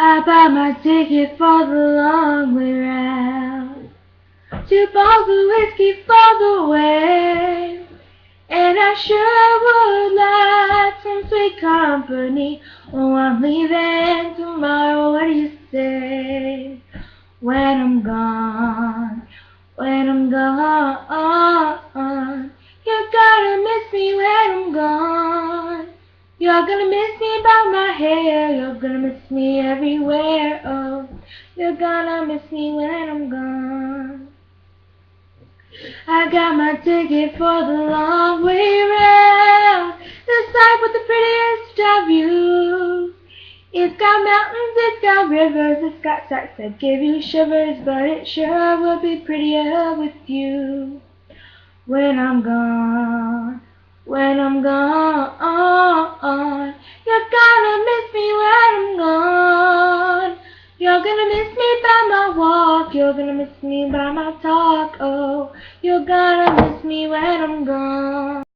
I buy my ticket for the long way round. 2 bottles of whiskey for the way. And I sure would like some sweet company. Oh, I'm leaving tomorrow, what do you say? When I'm gone, when I'm gone, you're gonna miss me when I'm gone. You're gonna miss me by my hair, you're gonna miss me everywhere, oh. You're gonna miss me when I'm gone. I got my ticket for the long way round. The side with the prettiest of views. It's got mountains, it's got rivers, it's got sights that give you shivers, but it sure will be prettier with you. When I'm gone, when I'm gone, you're gonna miss me when I'm gone. You're gonna miss me by my walk, you're gonna miss me by my talk, oh. You're gonna miss me when I'm gone.